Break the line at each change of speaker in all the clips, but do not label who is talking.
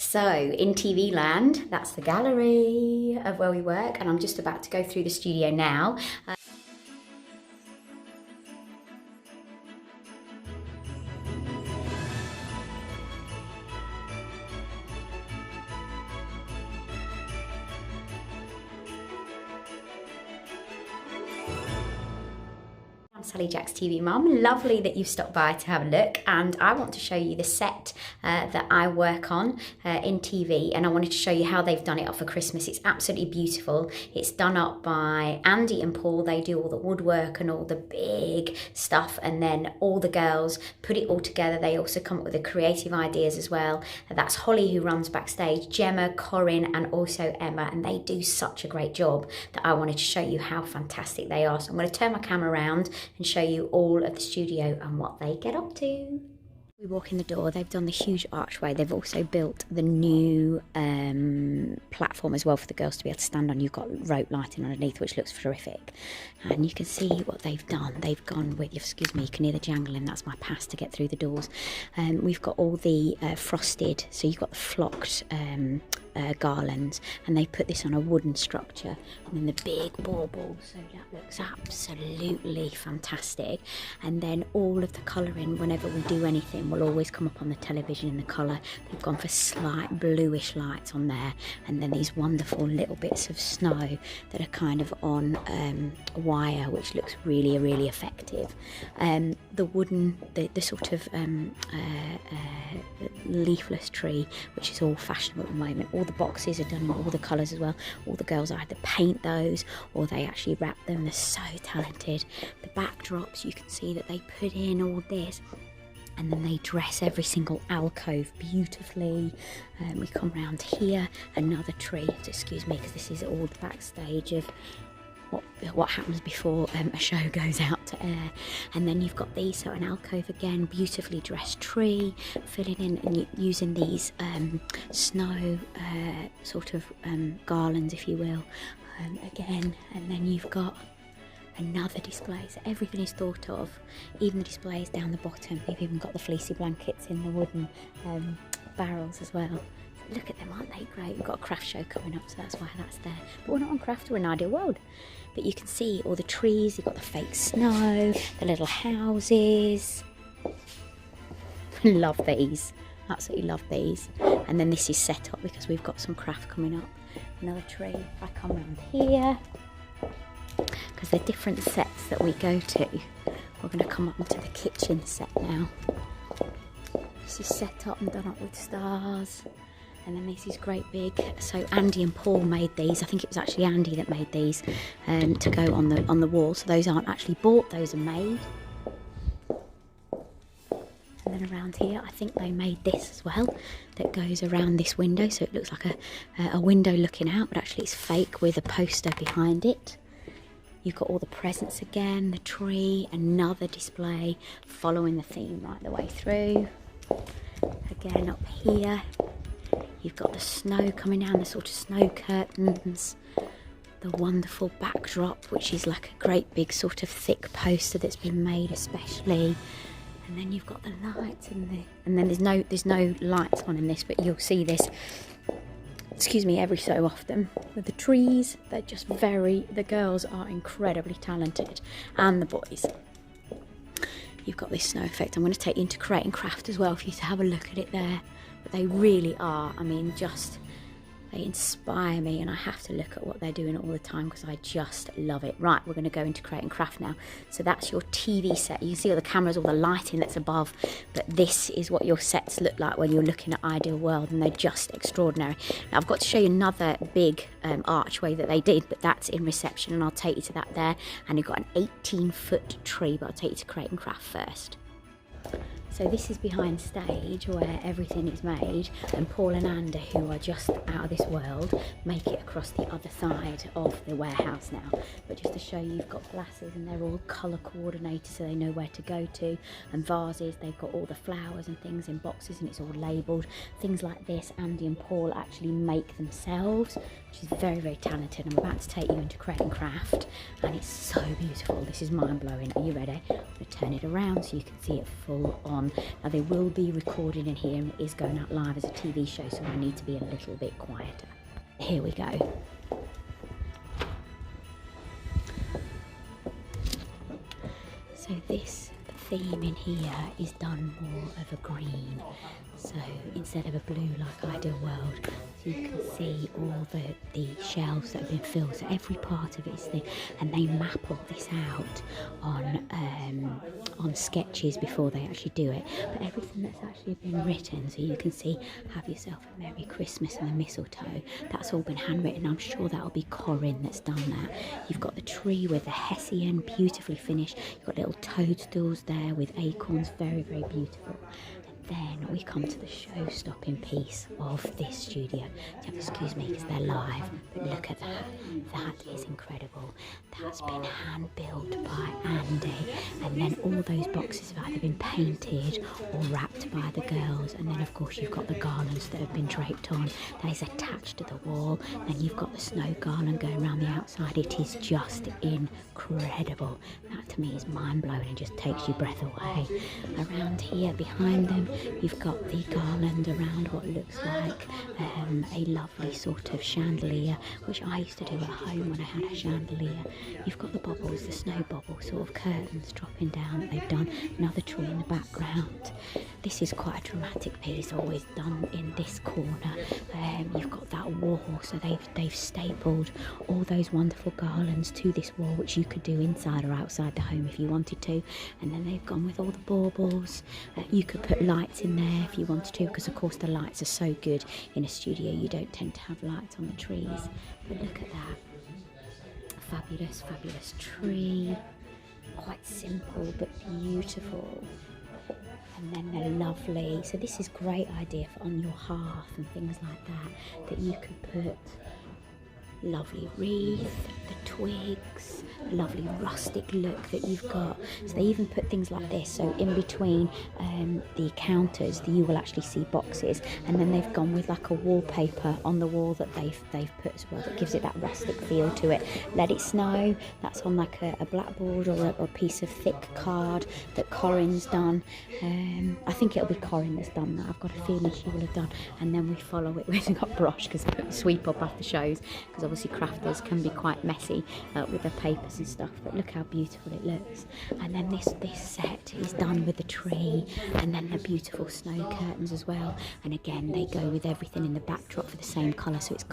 So in TV land, that's the gallery of where we work, and I'm just about to go through the studio now. I'm Sally Jack's TV mum. Lovely that you've stopped by to have a look, and I want to show you the set that I work on in TV, and I wanted to show you how they've done it up for Christmas. It's absolutely beautiful. It's done up by Andy and Paul. They do all the woodwork and all the big stuff, and then all the girls put it all together. They also come up with the creative ideas as well. That's Hollie, who runs backstage, Gemma, Corrine, and also Emma, and they do such a great job that I wanted to show you how fantastic they are. So I'm going to turn my camera around and show you all of the studio and what they get up to. We walk in the door, they've done the huge archway. They've also built the new platform as well for the girls to be able to stand on. You've got rope lighting underneath, which looks terrific. And you can see what they've done. They've gone with, excuse me, you can hear the jangling, that's my pass to get through the doors. We've got all the frosted, so you've got the flocked garlands, and they put this on a wooden structure, and then the big baubles, so that looks absolutely fantastic. And then all of the colouring, whenever we do anything, will always come up on the television in the colour. They've gone for slight bluish lights on there, and then these wonderful little bits of snow that are kind of on wire, which looks really, really effective. The wooden, the sort of leafless tree, which is all fashionable at the moment. All the boxes are done in all the colours as well. All the girls either paint those or they actually wrap them. They're so talented. The backdrops, you can see that they put in all this, and then they dress every single alcove beautifully. We come round here, another tree, excuse me, because this is all the backstage of what happens before a show goes out to air. And then you've got these, so an alcove again, beautifully dressed tree, filling in and using these snow sort of garlands, if you will, again. And then you've got another display, so everything is thought of, even the displays down the bottom. They've even got the fleecy blankets in the wooden barrels as well. Look at them, aren't they great? We've got a craft show coming up, so that's why that's there. But we're not on craft, we're in Idealworld. But you can see all the trees, you've got the fake snow, the little houses. Love these, absolutely love these. And then this is set up because we've got some craft coming up. Another tree. If I come around here, because they're different sets that we go to. We're going to come up into the kitchen set now. This is set up and done up with stars. And then this is great big, so Andy and Paul made these. I think it was actually Andy that made these to go on the wall. So those aren't actually bought, those are made. And then around here, I think they made this as well, that goes around this window, so it looks like a window looking out, but actually it's fake with a poster behind it. You've got all the presents again, the tree, another display following the theme right the way through. Again up here, you've got the snow coming down, the sort of snow curtains, the wonderful backdrop, which is like a great big sort of thick poster that's been made especially. And then you've got the lights and then there's no lights on in this, but you'll see this, excuse me, every so often with the trees. They're just the girls are incredibly talented, and the boys. You've got this snow effect. I'm going to take you into Create and Craft as well for you to have a look at it there. But they really are, I mean, just, they inspire me, and I have to look at what they're doing all the time because I just love it. Right, we're going to go into Create and Craft now. So that's your TV set. You can see all the cameras, all the lighting that's above, but this is what your sets look like when you're looking at Idealworld, and they're just extraordinary. Now I've got to show you another big archway that they did, but that's in reception, and I'll take you to that there. And you've got an 18-foot tree, but I'll take you to Create and Craft first. So this is behind stage where everything is made, and Paul and Andy, who are just out of this world, make it across the other side of the warehouse now. But just to show you, you've got glasses and they're all colour coordinated so they know where to go to, and vases, they've got all the flowers and things in boxes and it's all labelled. Things like this, Andy and Paul actually make themselves, which is very, very talented. I'm about to take you into Create and Craft, and it's so beautiful. This is mind-blowing. Are you ready? I'm going to turn it around so you can see it full on. on. Now they will be recording in here and it is going out live as a TV show, so I need to be a little bit quieter. Here we go. So this theme in here is done more of a green, so instead of a blue like Idealworld. So you can see all the shelves that have been filled, so every part of it is there, and they map all this out on sketches before they actually do it. But everything that's actually been written, so you can see Have Yourself a Merry Christmas and the mistletoe, that's all been handwritten. I'm sure that'll be Corrine that's done that. You've got the tree with the hessian, beautifully finished. You've got little toadstools there with acorns, very, very beautiful. Then we come to the show-stopping piece of this studio. You have to excuse me because they're live, but look at that. That is incredible. That's been hand-built by Andy, and then all those boxes have either been painted or wrapped by the girls, and then of course you've got the garlands that have been draped on. That is attached to the wall. Then you've got the snow garland going around the outside. It is just incredible. That to me is mind-blowing and just takes your breath away. Around here behind them, you've got the garland around what looks like a lovely sort of chandelier, which I used to do at home when I had a chandelier. You've got the bubbles, the snow bubble sort of curtains dropping down that they've done. Another tree in the background. This is quite a dramatic piece, always done in this corner. You've got that wall, so they've stapled all those wonderful garlands to this wall, which you could do inside or outside the home if you wanted to. And then they've gone with all the baubles. You could put lights in there if you wanted to, because of course the lights are so good in a studio. You don't tend to have lights on the trees, but look at that. Fabulous, fabulous tree. Quite simple but beautiful. And then they're lovely. So this is a great idea for on your hearth and things like that you could put lovely wreath, the twigs, the lovely rustic look that you've got. So they even put things like this, so in between the counters you will actually see boxes, and then they've gone with like a wallpaper on the wall that they've put as well, that gives it that rustic feel to it. Let It Snow, that's on like a blackboard or a piece of thick card that Corrine's done. I think it'll be Corrine that's done that. I've got a feeling she will have done. And then we follow it with a brush, because I sweep up after shows, because obviously crafters can be quite messy with their papers and stuff, but look how beautiful it looks. And then this set is done with the tree, and then the beautiful snow curtains as well. And again, they go with everything in the backdrop for the same colour, so it's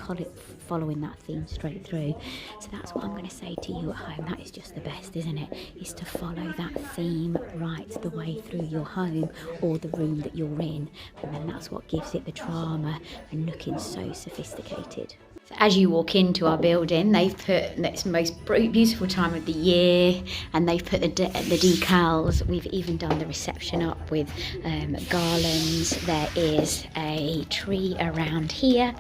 following that theme straight through. So that's what I'm going to say to you at home. That is just the best, isn't it? Is to follow that theme right the way through your home or the room that you're in, and then that's what gives it the drama and looking so sophisticated. So as you walk into our building, they've put, it's the most beautiful time of the year, and they've put the decals. We've even done the reception up with garlands. There is a tree around here,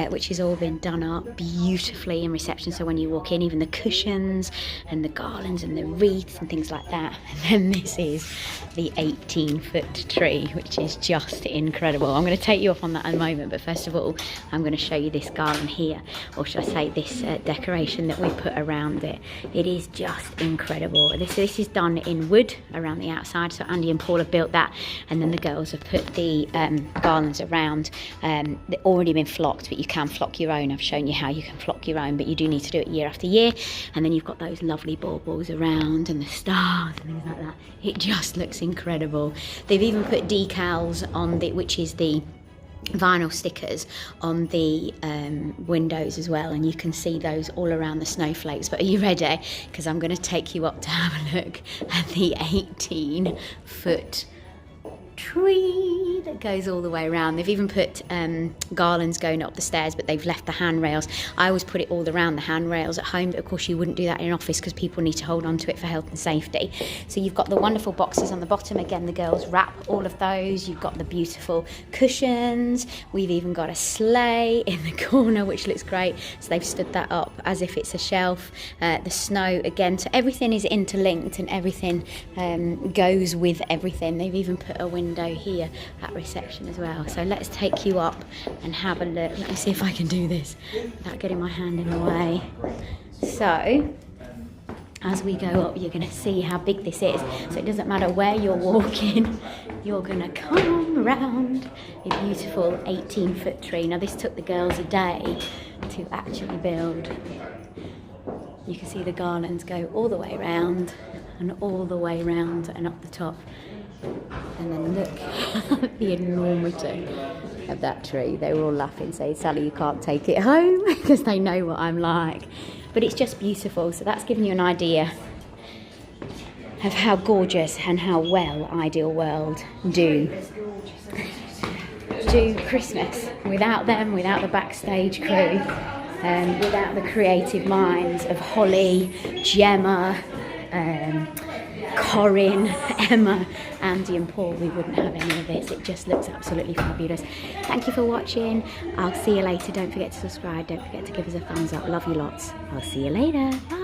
which has all been done up beautifully in reception. So when you walk in, even the cushions and the garlands and the wreaths and things like that. And then this is the 18-foot tree, which is just incredible. I'm going to take you off on that in a moment, but first of all, I'm going to show you this garland here. Or should I say this decoration that we put around it. It is just incredible. This is done in wood around the outside, so Andy and Paul have built that, and then the girls have put the garlands around. They've already been flocked, but you can flock your own. I've shown you how you can flock your own, but you do need to do it year after year. And then you've got those lovely baubles around and the stars and things like that. It just looks incredible. They've even put decals on which is the vinyl stickers on the windows as well, and you can see those all around the snowflakes. But are you ready? Because I'm going to take you up to have a look at the 18-foot tree that goes all the way around. They've even put garlands going up the stairs, but they've left the handrails. I always put it all around the handrails at home, but of course you wouldn't do that in an office because people need to hold on to it for health and safety. So you've got the wonderful boxes on the bottom. Again, the girls wrap all of those. You've got the beautiful cushions. We've even got a sleigh in the corner, which looks great. So they've stood that up as if it's a shelf. The snow again, so everything is interlinked and everything goes with everything. They've even put a window here at reception as well. So let's take you up and have a look. Let me see if I can do this without getting my hand in the way. So as we go up, you're going to see how big this is. So it doesn't matter where you're walking, you're going to come around a beautiful 18-foot tree. Now this took the girls a day to actually build. You can see the garlands go all the way around and all the way around and up the top. And then look at the enormity of that tree. They were all laughing, saying, Sally, you can't take it home, because they know what I'm like. But it's just beautiful. So that's giving you an idea of how gorgeous and how well Idealworld do Christmas. Without them, without the backstage crew, without the creative minds of Hollie, Gemma, Corrine, Emma, Andy and Paul, we wouldn't have any of this. It just looks absolutely fabulous. Thank you for watching. I'll see you later. Don't forget to subscribe. Don't forget to give us a thumbs up. Love you lots. I'll see you later. Bye.